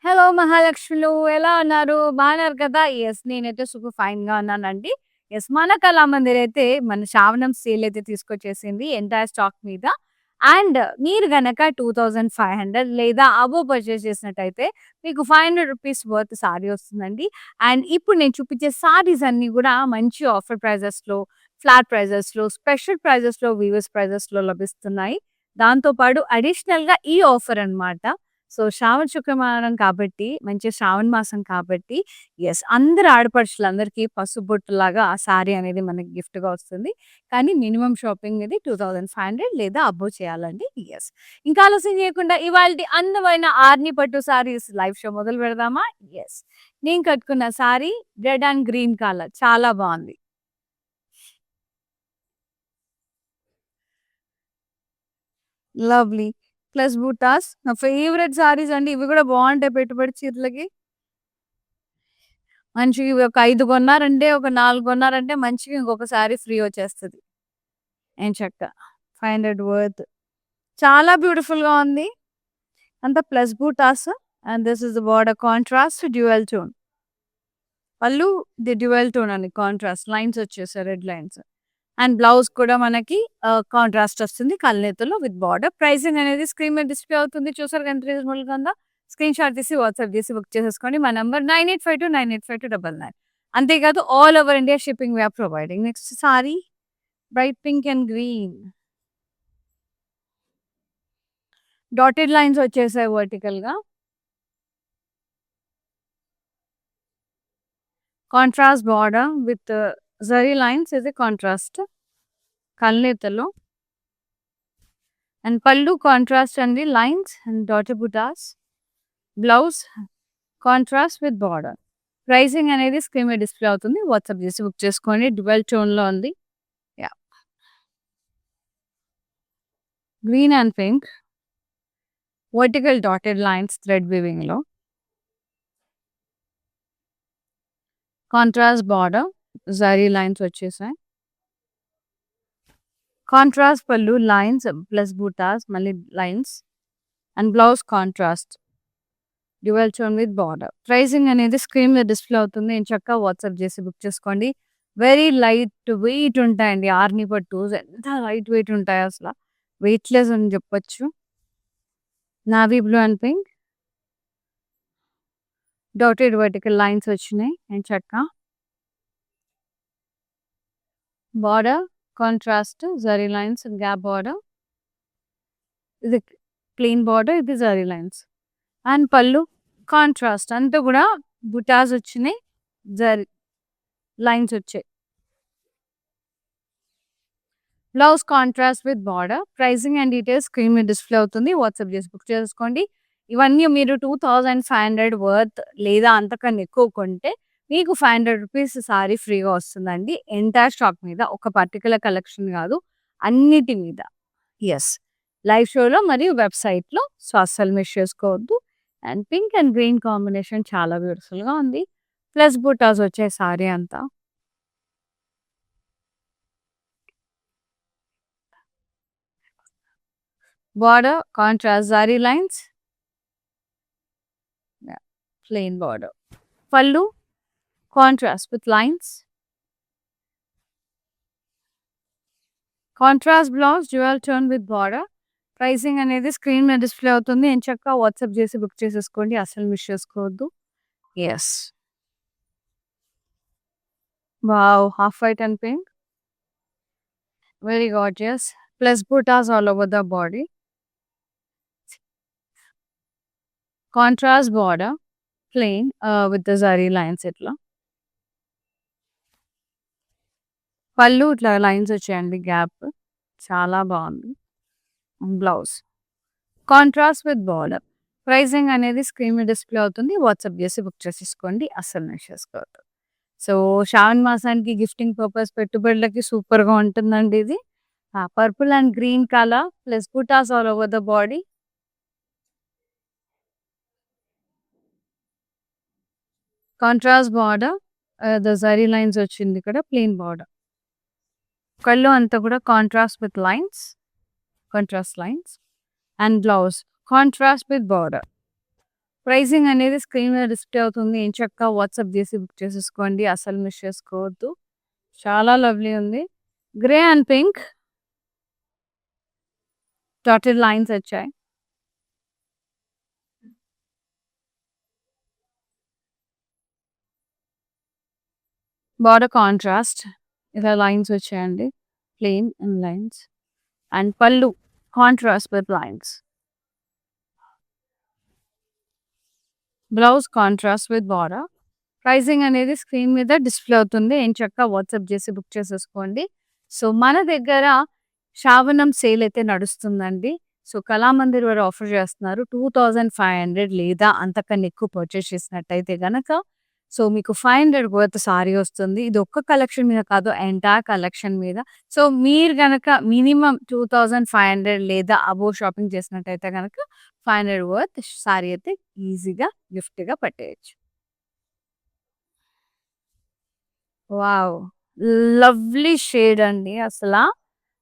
Hello మహాలక్ష్ములు. ఎలా ఉన్నారు? బాగున్నారు కదా? యెస్. నేనైతే సూపర్ ఫైన్‌గా ఉన్నానండి. యెస్. మన కళామందిర్ అయితే మన శ్రావణం సేల్ అయితే తీసుకొచ్చేసింది ఎంటైర్ స్టాక్ మీద. అండ్ మీరు గనక 2500 లేదా అబోవ్ పర్చేస్ చేసినట్టయితే మీకు రూ. 500 వర్త్ సారీ వస్తుందండి. అండ్ ఇప్పుడు నేను చూపించే సారీస్ అన్నీ గూడా మంచి ఆఫర్ ప్రైజెస్‌లో, ఫ్లాట్ ప్రైజెస్‌లో, స్పెషల్ ప్రైజెస్‌లో, వీవర్స్ ప్రైజెస్‌లో లభిస్తున్నాయి. దాంతో పాటు అడిషనల్‌గా ఈ ఆఫర్ అన్నమాట. సో, శ్రావణ శుక్రవారం కాబట్టి, మంచి శ్రావణ మాసం కాబట్టి, యెస్. అందరు ఆడపడుచులందరికీ పసుబొట్టులాగా ఆ సారీ అనేది మనకి గిఫ్ట్‌గా వస్తుంది. కానీ మినిమమ్ షాపింగ్ ఇది 2500 లేదా అబోవ్ చేయాలండి. యెస్. ఇంకా ఆలస్యం చేయకుండా ఇవాల్టి అందమైన ఆర్ని పట్టు సారీస్ లైవ్ షో మొదలు పెడదామా? యెస్. నేను కట్టుకున్న sorry red and green colour చాలా బావుంది. లవ్లీ. ప్లస్ బూటాస్ నా ఫేవరెట్ సారీస్ అండి. ఇవి కూడా బావుంటాయి పెట్టుబడి చీరలకి. మంచిగా ఇవి ఒక 5 కొన్నారంటే, ఒక 4 కొన్నారంటే మంచిగా ఇంకొక సారీ ఫ్రీ వచ్చేస్తది. ఎంచక్కా 500 వర్త్. చాలా బ్యూటిఫుల్‌గా ఉంది. అంతా ప్లస్ బూటాస్ and this is the border contrast dual tone. పళ్ళు డ్యూయల్ టోన్ అండి కాంట్రాస్ట్ లైన్స్ వచ్చేసాయి రెడ్ లైన్స్. అండ్ బ్లౌజ్ కూడా మనకి కాంట్రాస్ట్ వస్తుంది కళ్ళనెతలో విత్ బార్డర్. ప్రైసింగ్ అనేది స్క్రీన్ మీద డిస్‌ప్లే అవుతుంది. చూసారుగా ఎంత రీజనబుల్‌గా ఉందో. స్క్రీన్ షాట్ తీసి వాట్సాప్ చేసి బుక్ చేసేసుకోండి. మా నంబర్ 9852985299. అంతేకాదు all over India shipping we are providing. Next sari bright pink and green. Dotted lines వచ్చేసాయి వర్టికల్‌గా. Contrast border with zari lines ఇది కాంట్రాస్ట్ కళ్ళనెతలో. అండ్ పళ్ళు కాంట్రాస్ట్ అండి lines and dotted butas. Blouse contrast with border. Pricing అనేది screen మీద display అవుతుంది. WhatsApp చేసి book చేసుకోండి. Dual టోన్‌లో ఉంది. Yeah! Green and pink. Vertical dotted lines thread వీవింగ్‌లో. Contrast border. జరీ లైన్స్ వచ్చేసాయి. Contrast pallu lines plus butas మళ్ళీ lines and blouse contrast. Dual tone with border. Pricing అనేది స్క్రీన్ మీద డిస్‌ప్లే అవుతుంది. ఎంచక్కా వాట్సాప్ చేసి బుక్ చేసుకోండి. వెరీ లైట్ వెయిట్ ఉంటాయండి ఆర్ని పట్టు. ఎంత లైట్ వెయిట్ ఉంటాయో అసల. వెయిట్‌లెస్ అని చెప్పొచ్చు. Navy blue and pink. Dotted vertical lines వచ్చినాయి ఎంచక్కా. Border contrast zari lines gap border. ఇది ప్లెయిన్ బార్డర్. ఇది zari lines. And pallu contrast అంతా కూడా బుటాస్ వచ్చినాయి. జరీ లైన్స్ వచ్చాయి. Blouse contrast with border. Pricing and details screen మీద డిస్‌ప్లే అవుతుంది. వాట్సాప్ చేసి బుక్ చేసుకోండి. ఇవన్నీ మీరు 2500 వర్త్ లేదా అంతకన్నా ఎక్కువ కొంటే మీకు రూ. 500 సారీ ఫ్రీగా వస్తుందండి. ఎంటైర్ స్టాక్ మీద. ఒక పర్టిక్యులర్ కలెక్షన్ కాదు. అన్నిటి మీద. యెస్. లైవ్ షోలో మరియు వెబ్‌సైట్‌లో. సో, అస్సలు మిస్ చేసుకోవద్దు. And pink and green combination చాలా బ్యూటిఫుల్‌గా ఉంది. ప్లస్ బూటాస్ వచ్చాయి సారీ అంతా. Border contrast zari lines. Yeah! Plain border. Pallu contrast with lines. Contrast blouse dual tone with border. Pricing అనేది స్క్రీన్ మీద డిస్‌ప్లే అవుతుంది. ఎంచక్కా వాట్సాప్ చేసి బుక్ చేసేసుకోండి. అస్సలు మిస్ చేసుకోవద్దు. Yes. Wow! Half white and pink. Very gorgeous. Plus butas all over the body. Contrast border. Plain with the zari lines ఇట్లా. పళ్ళు ఇట్లా లైన్స్ వచ్చాయండి గ్యాప్. చాలా బావుంది. Blouse contrast with border. Pricing అనేది స్క్రీన్ మీద డిస్‌ప్లే అవుతుంది. వాట్సాప్ చేసి బుక్ చేసేసుకోండి. అస్సలు మిస్ చేసుకోవద్దు. సో, శ్రావణ మాసానికి గిఫ్టింగ్ పర్పస్ పెట్టుబడులకి సూపర్‌గా ఉంటుందండి ఇది. Purple and green colour plus butas all over the body. Contrast border. The zari lines వచ్చింది ఇక్కడ ప్లెయిన్ బార్డర్. కళ్ళు అంతా కూడా contrast with lines. Contrast lines. And blouse contrast with border. Pricing అనేది స్క్రీన్ మీద డిస్‌ప్లే అవుతుంది. ఎంచక్కా వాట్సాప్ జేసి బుక్ చేసేసుకోండి. అస్సలు మిస్ చేసుకోవద్దు. చాలా లవ్లీ ఉంది. Grey and pink dotted lines వచ్చాయి. బోర్డర్ కాంట్రాస్ట్ ఇలా లైన్స్ వచ్చాయండి. Plain and lines. And pallu contrast with lines. Blouse contrast with border. Pricing అనేది స్క్రీన్ మీద డిస్‌ప్లే అవుతుంది. ఎంచక్కా వాట్సాప్ జేసి బుక్ చేసేసుకోండి. సో, మన దగ్గర శ్రావణం సేల్ అయితే నడుస్తుందండి. సో, కళామందిర్ వారు ఆఫర్ చేస్తున్నారు. 2500 లేదా అంతకన్నా ఎక్కువ పర్చేస్ చేసినట్టయితే గనక సో, మీకు 500 వర్త్ సారీ వస్తుంది. ఇది ఒక్క కలెక్షన్ మీద కాదు ఎంటైర్ కలెక్షన్ మీద. సో, మీరు గనక మినిమమ్ 2500 లేదా అబోవ్ షాపింగ్ చేసినట్టయితే గనక 500 వర్త్ సారీ అయితే ఈజీగా గిఫ్ట్‌గా పట్టేయొచ్చు. వావ్! లవ్లీ షేడ్ అండి అసల.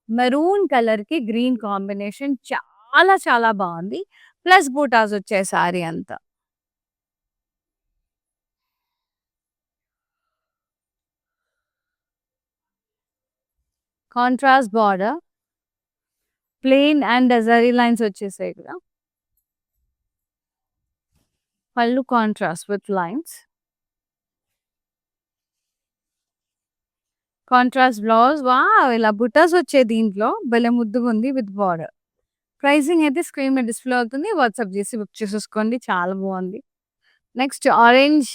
మెరూన్ కలర్‌కి గ్రీన్ కాంబినేషన్ చాలా చాలా బావుంది. ప్లస్ బూటాస్ వచ్చాయి సారీ అంతా. Contrast border, plain and zari lines వచ్చేసాయి ఇక్కడ. పళ్ళు contrast with lines. Contrast blouse wow! ఇలా బుటాస్ వచ్చాయి దీంట్లో. భలే ముద్దుగుంది విత్ బోర్డర్. ప్రైసింగ్ అయితే స్క్రీన్ మీద డిస్‌ప్లే అవుతుంది. వాట్సాప్ చేసి బుక్ చేసేసుకోండి. చాలా బావుంది. Next orange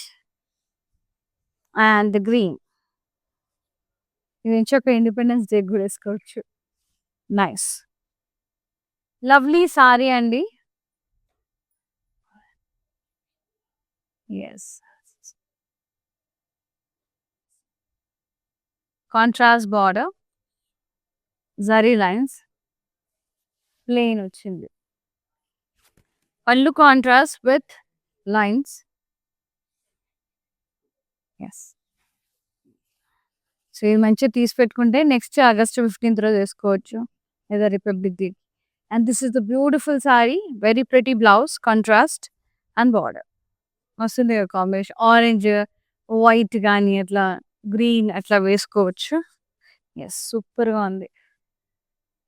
and green. ఇది ఇంచక్క ఇండిపెండెన్స్ డే కూడా ఏసుకోవచ్చు. నైస్. లవ్లీ సారీ అండి. Yes. Contrast border, zari lines, plain వచ్చింది. పళ్ళు contrast with lines. Yes. So, ఇది మంచిగా తీసి పెట్టుకుంటే నెక్స్ట్ ఆగస్ట్ 15థ్ రోజు ఏసుకోవచ్చు. లేదా republic day. And this is the beautiful sari. Very pretty blouse, contrast and border. మస్తుంది కదా కాంబినేషన్. ఆరెంజ్, వైట్ గాని అట్లా గ్రీన్ అట్లా వేసుకోవచ్చు. యెస్. సూపర్‌గా ఉంది.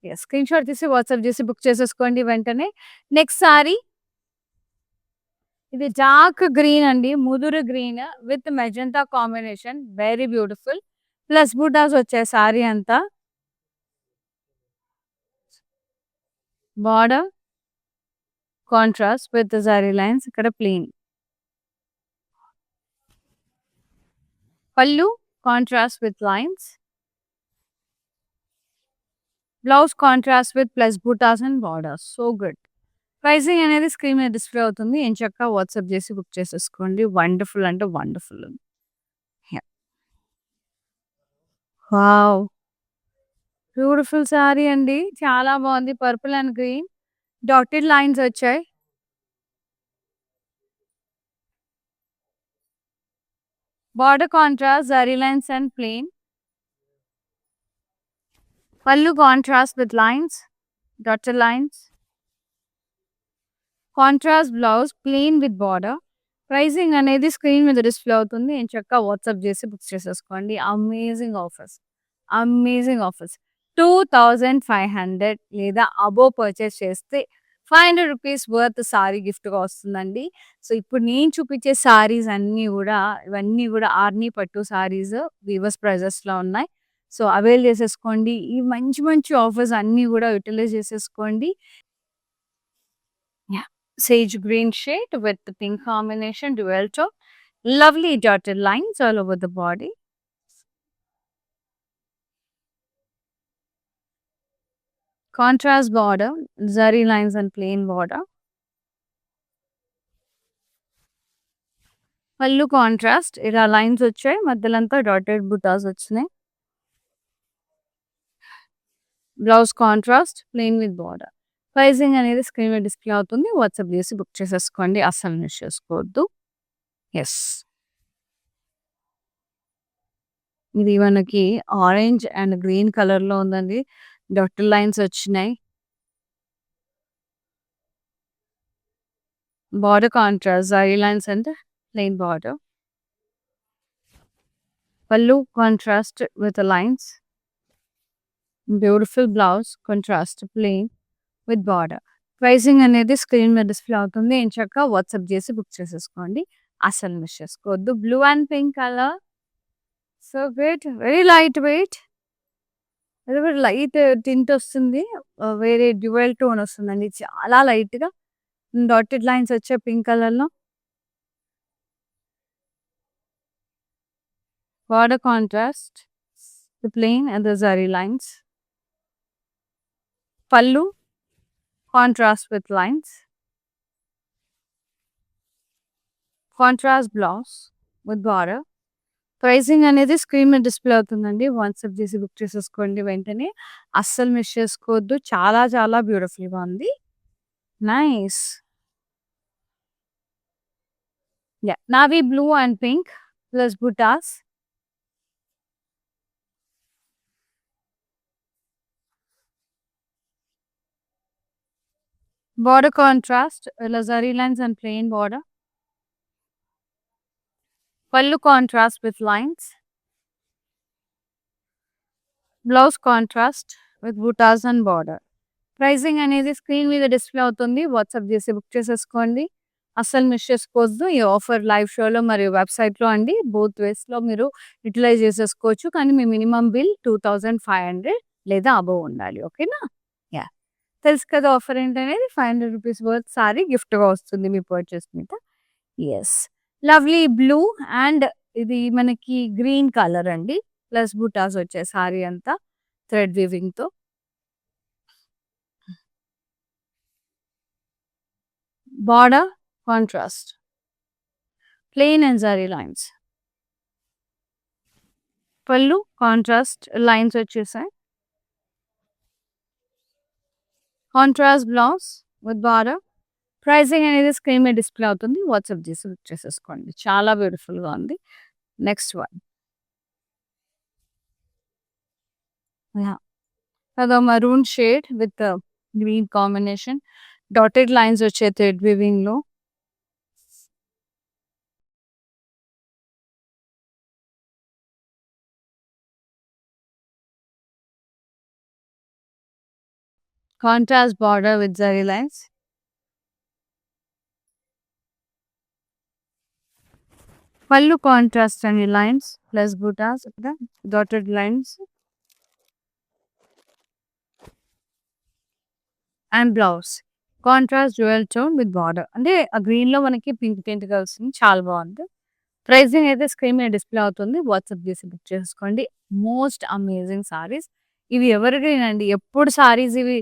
యెస్. స్క్రీన్‌షాట్ తీసి వాట్సాప్ చేసి బుక్ చేసేసుకోండి వెంటనే. నెక్స్ట్ సారీ ఇది డార్క్ గ్రీన్ అండి. ముదురు green with magenta combination. Very beautiful. Plus butas వచ్చాయి సారీ అంతా. Border contrast with zari lines. ఇక్కడ plain. Pallu contrast with lines. Blouse contrast with plus బూటాస్ and borders. So good. Pricing అనేది స్క్రీన్ మీద డిస్‌ప్లే అవుతుంది. ఎంచక్కా వాట్సాప్ చేసి బుక్ చేసేసుకోండి. వండర్‌ఫుల్ అంటే వండర్‌ఫుల్ ఉంది. యాహ్! వావ్! బ్యూటిఫుల్ సారీ అండి. చాలా బావుంది. Purple and green dotted lines వచ్చాయి. Border contrast, zari lines and plain. Pallu contrast with lines, dotted lines. Contrast blouse plain with border. Pricing అనేది స్క్రీన్ మీద డిస్‌ప్లే అవుతుంది. ఎంచక్కా వాట్సాప్ చేసి బుక్ చేసేసుకోండి. Amazing offers. Amazing offers. 2500 లేదా అబోవ్ పర్చేస్ చేస్తే రూ. 500 వర్త్ సారీ గిఫ్ట్‌గా వస్తుందండి. సో, ఇప్పుడు నేను చూపించే సారీస్ అన్నీ గూడా ఇవన్నీ గూడా ఆర్ని పట్టు సారీస్ వీవర్స్ ప్రైజెస్‌లో ఉన్నాయి. సో, అవైల్ చేసేసుకోండి. ఈ మంచి మంచి ఆఫర్స్ అన్నీ గూడా యుటిలైజ్ చేసేసుకోండి. Yeah. Sage green shade with the pink combination, dual tone. Lovely dotted lines all over the body. Contrast border, zari lines and plain border. పళ్ళు కాంట్రాస్ట్ ఇలా లైన్స్ వచ్చాయి. మధ్యలంతా డాటెడ్ బుటాస్ వచ్చినాయి. Blouse contrast plain with border. Pricing అనేది screen మీద display అవుతుంది. WhatsApp చేసి book చేసేసుకోండి. అస్సలు మిస్ చేసుకోవద్దు. యెస్. ఇది మనకి ఆరెంజ్ అండ్ గ్రీన్ కలర్‌లో ఉందండి. డాటెడ్ లైన్స్ వచ్చినాయి. Border contrast zari lines and plain border. Pallu contrast with lines. Beautiful blouse contrast plain with border. Pricing అనేది స్క్రీన్ మీద డిస్ప్లే అవుతుంది. ఎంచక్కా వాట్సాప్ చేసి బుక్ చేసేసుకోండి. అస్సలు మిస్ చేసుకోవద్దు. Blue and pink colour. So good. Very light weight. అది కూడా లైట్ టింట్ వస్తుంది. వేరే డ్యూయల్ టోన్ వస్తుందండి. చాలా లైట్‌గా డాటెడ్ లైన్స్ వచ్చాయి పింక్ కలర్‌లో. Border contrast the plain and the zari lines. Pallu contrast with lines. Contrast blouse with border. Pricing అనేది స్క్రీన్ మీద డిస్ప్లే అవుతుందండి. వాట్సాప్ చేసి బుక్ చేసేసుకోండి వెంటనే. అస్సలు మిస్ చేసుకోవద్దు. చాలా చాలా బ్యూటిఫుల్‌గా ఉంది. Nice. Yeah! Navy blue and pink plus butas. Border contrast, zari lines and plain border. Pallu contrast with lines. Blouse contrast with buttas and border. Pricing అనేది స్క్రీన్ మీద డిస్ప్లే అవుతుంది. వాట్సాప్ చేసి బుక్ చేసేసుకోండి. అస్సలు మిస్ చేసుకోవద్దు. ఈ ఆఫర్ లైవ్ షోలో మరియు వెబ్‌సైట్‌లో అండి. బోత్ వేస్‌లో మీరు యుటిలైజ్ చేసేసుకోవచ్చు. కానీ మీ మినిమమ్ బిల్ 2500 లేదా అబోవ్ ఉండాలి. ఓకేనా? యాహ్! తెలుసు కదా ఆఫర్ ఏంటనేది. ₹500 వర్త్ సారీ గిఫ్ట్‌గా వస్తుంది మీ పర్చేస్ మీద. యెస్. లవ్లీ బ్లూ అండ్ ఇది మనకి గ్రీన్ కలర్ అండి. ప్లస్ బుటాస్ వచ్చాయి సారీ అంతా థ్రెడ్ వీవింగ్‌తో. Border contrast. Plain and zari lines. Pallu contrast lines వచ్చేసాయి. Contrast blouse with border. Pricing అనేది స్క్రీన్ మీద డిస్ప్లే అవుతుంది. వాట్సాప్ చేసి బుక్ చేసేసుకోండి. చాలా బ్యూటిఫుల్‌గా ఉంది. Next one. యాహ్! అదో maroon shade with green combination. Dotted lines వచ్చాయి థ్రెడ్ వీవింగ్‌లో. Contrast border with zari lines. Pallu contrast అండి లైన్స్ ప్లస్ బుటాస్ ఇక్కడ dotted lines. And blouse contrast dual tone with border. అంటే ఆ గ్రీన్‌లో మనకి పింక్ టింట్‌గా వస్తుంది. చాలా బాగుంది. ప్రైసింగ్ అయితే స్క్రీన్ మీద డిస్ప్లే అవుతుంది. వాట్సాప్ చేసి బుక్ చేసుకోండి. Most amazing saris. ఇవి ఎవర్‌గ్రీన్ అండి. ఎప్పుడు సారీస్ ఇవి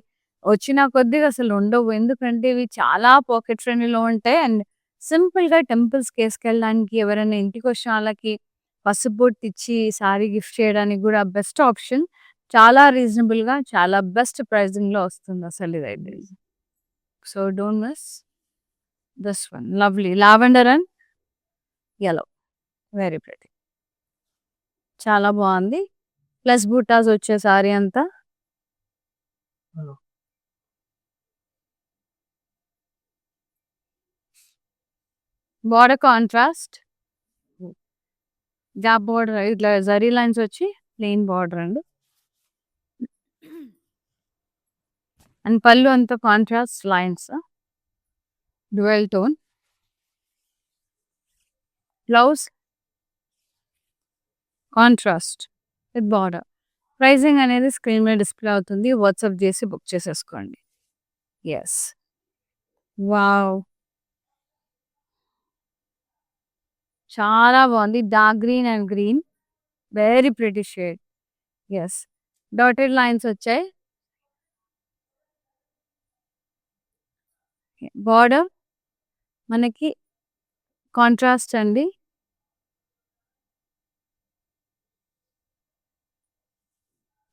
వచ్చిన కొద్దిగా అసలు ఉండవు. ఎందుకంటే ఇవి చాలా పాకెట్ ఫ్రెండ్లీలో ఉంటాయి. అండ్ సింపుల్‌గా టెంపుల్స్‌కి ఏసుకెళ్ళడానికి ఎవరైనా ఇంటికొచ్చిన వాళ్ళకి పసుపు బొట్టిచ్చి సారీ గిఫ్ట్ చేయడానికి కూడా బెస్ట్ ఆప్షన్. చాలా రీజనబుల్‌గా చాలా బెస్ట్ ప్రైజింగ్‌లో వస్తుంది అసలు ఇదైతే. So don't miss this one. Lovely lavender and yellow. Very pretty. చాలా బాగుంది. ప్లస్ బూటాస్ వచ్చే సారీ అంతా. Border contrast. గ్యాప్ బార్డర్ ఇట్లా జరీ లైన్స్ వచ్చి ప్లెయిన్ బార్డర్ అండి. అండ్ పళ్ళు అంతా contrast lines. Dual tone. Blouse contrast with border. Pricing అనేది స్క్రీన్ మీద డిస్ప్లే అవుతుంది. వాట్సాప్ చేసి బుక్ చేసేసుకోండి. యెస్. వావ్! చాలా బాగుంది. Dark green and green. Very pretty shade. Yes. Dotted lines వచ్చాయి. బార్డర్ మనకి కాంట్రాస్ట్ అండి.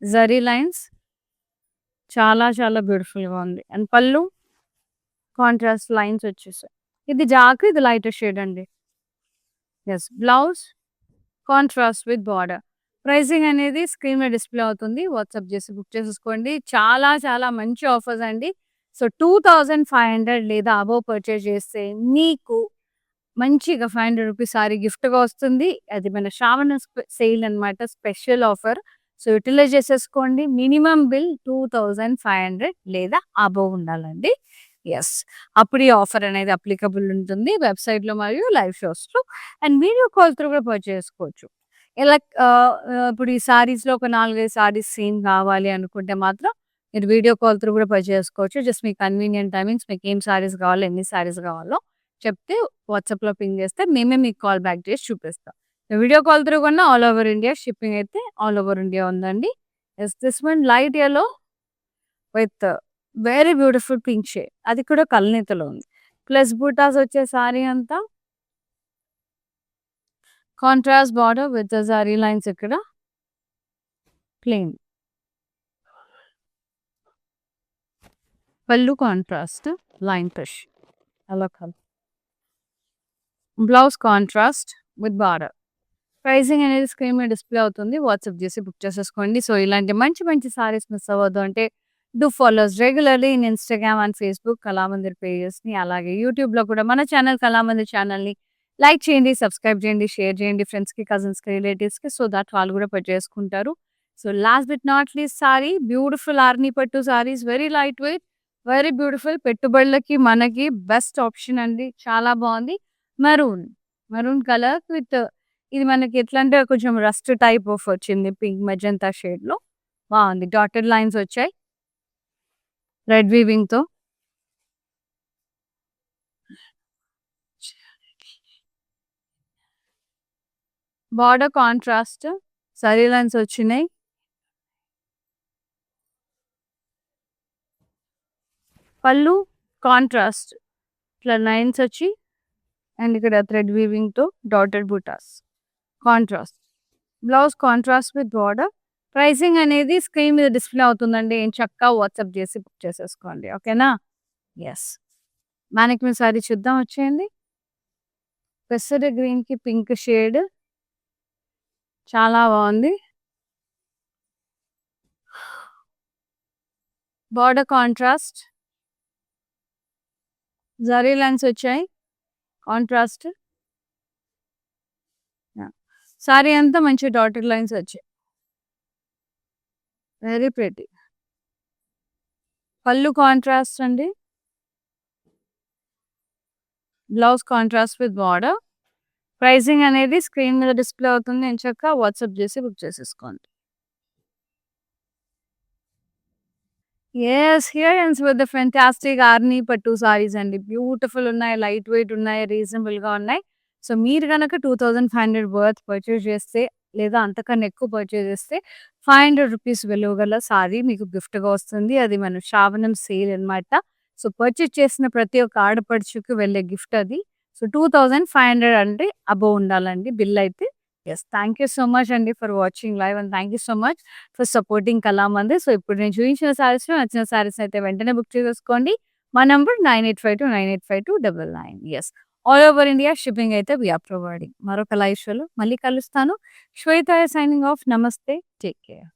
జరీ లైన్స్ చాలా చాలా బ్యూటిఫుల్‌గా ఉంది. అండ్ పళ్ళు కాంట్రాస్ట్ లైన్స్ వచ్చేసాయి. ఇది డార్క్, ఇది లైటర్ షేడ్ అండి. Yes. Blouse contrast with border. Pricing అనేది స్క్రీన్ మీద డిస్ప్లే అవుతుంది. వాట్సాప్ చేసి బుక్ చేసేసుకోండి. చాలా చాలా మంచి ఆఫర్స్ అండి. సో 2500 లేదా అబోవ్ పర్చేజ్ చేస్తే మీకు మంచిగా 500 రూపీస్ సారీ గిఫ్ట్‌గా వస్తుంది. అది మన శ్రావణ సేల్ అన్నమాట. Special offer. సో యుటిలైజ్ చేసేసుకోండి. మినిమమ్ బిల్ 2500 లేదా అబోవ్ ఉండాలండి. యెస్. అప్పుడు ఈ ఆఫర్ అనేది అప్లికబుల్ ఉంటుంది. వెబ్‌సైట్‌లో మరియు లైవ్ షోస్‌లో అండ్ వీడియో కాల్ త్రూ కూడా పర్చేజ్ చేసుకోవచ్చు. ఇలా ఇప్పుడు ఈ సారీస్‌లో ఒక 4, 5 సారీస్ సేమ్ కావాలి అనుకుంటే మాత్రం మీరు వీడియో కాల్ త్రూ కూడా పర్చేజ్ చేసుకోవచ్చు. జస్ట్ మీ కన్వీనియంట్ టైమింగ్స్ మీకు ఏం సారీస్ కావాలో, ఎన్ని సారీస్ కావాలో చెప్తే వాట్సాప్‌లో పింగ్ చేస్తే మేమే మీకు కాల్ బ్యాక్ చేసి చూపిస్తాం. వీడియో కాల్ త్రూ కొన్న ఆల్ ఓవర్ ఇండియా షిప్పింగ్ అయితే ఆల్ ఓవర్ ఇండియా ఉందండి. Yes this one light yellow with very beautiful pink shade. అది కూడా కల్నేతలో ఉంది. ప్లస్ బూటాస్ వచ్చే సారీ అంతా contrast border with zari lines ఇక్కడ plain. Pallu contrast line fish అలా colour. Blouse contrast with border. Pricing అనేది స్క్రీన్ మీద డిస్‌ప్లే అవుతుంది. వాట్సాప్ చేసి బుక్ చేసేసుకోండి. సో ఇలాంటి మంచి మంచి సారీస్ మిస్ అవ్వద్దు అంటే do follow us regularly in Instagram and Facebook Kalamandir పేజెస్‌ని అలాగే యూట్యూబ్‌లో కూడా మన ఛానల్ కళామందిర్ ఛానల్‌ని లైక్ చేయండి, సబ్స్క్రైబ్ చేయండి, షేర్ చేయండి ఫ్రెండ్స్‌కి, కజిన్స్‌కి, రిలేటివ్స్‌కి సో దట్ వాళ్ళు కూడా పర్చేసుకుంటారు. So last but not least sari beautiful Arni pattu saris very light weight, very beautiful పెట్టుబడులకి మనకి బెస్ట్ ఆప్షన్ అండి. చాలా బాగుంది. మెరూన్, మెరూన్ కలర్ విత్ ఇది మనకి ఎట్లా అంటే కొంచెం రస్ట్ టైప్ ఆఫ్ వచ్చింది. పింక్ మెజంతా షేడ్‌లో బాగుంది. డాటెడ్ లైన్స్ వచ్చాయి. రెడ్ వీవింగ్‌తో. బార్డర్ కాంట్రాస్ట్ జరీ లైన్స్ వచ్చినాయి. పళ్ళు కాంట్రాస్ట్ ఇట్లా లైన్స్ వచ్చి అండ్ ఇక్కడ థ్రెడ్ వీవింగ్‌తో dotted butas contrast. Blouse contrast with border. Pricing అనేది స్క్రీన్ మీద డిస్‌ప్లే అవుతుందండి. చక్కగా వాట్సాప్ చేసి బుక్ చేసేసుకోండి. ఓకేనా? యెస్. మానిక్యూర్ సారీ చూద్దాం వచ్చేయండి. పెసర గ్రీన్‌కి పింక్ షేడ్ చాలా బాగుంది. బార్డర్ కాంట్రాస్ట్ జరీ లైన్స్ వచ్చాయి కాంట్రాస్ట్. సారీ అంతా మంచి డాటెడ్ లైన్స్ వచ్చాయి. Very pretty. పళ్ళు కాంట్రాస్ట్ అండి. Blouse contrast with border. Pricing అనేది స్క్రీన్ మీద డిస్‌ప్లే అవుతుంది. ఎంచక్కా వాట్సాప్ చేసి బుక్ చేసేసుకోండి. Yes. Here ends with the fantastic Arni pattu saris అండి. బ్యూటిఫుల్ ఉన్నాయి, లైట్ వెయిట్ ఉన్నాయి, రీజనబుల్‌గా ఉన్నాయి. సో మీరు గనక 2500 వర్త్ పర్చేజ్ చేస్తే లేదా అంతకన్నా ఎక్కువ పర్చేజ్ చేస్తే 500 రూపీస్ విలువ గల సారీ మీకు గిఫ్ట్‌గా వస్తుంది. అది మన శ్రావణం సేల్ అన్నమాట. సో పర్చేజ్ చేసిన ప్రతి ఒక్క ఆడపడుచుకి వెళ్ళే గిఫ్ట్ అది. సో 2500 అంటే అబోవ్ ఉండాలండి బిల్ అయితే. Yes. Thank you so much అండి for watching live and thank you so much for supporting Kalamandir. So ఇప్పుడు నేను చూయించిన సారీస్‌లో నచ్చిన సారీస్ అయితే వెంటనే బుక్ చేసేసుకోండి. మా number 9852985299. Yes. All over India shipping అయితే వి ఆర్ ప్రొవైడింగ్. మరొక లైవ్ షోలో మళ్ళీ కలుస్తాను. శ్వేత సైనింగ్ ఆఫ్. నమస్తే. Take care.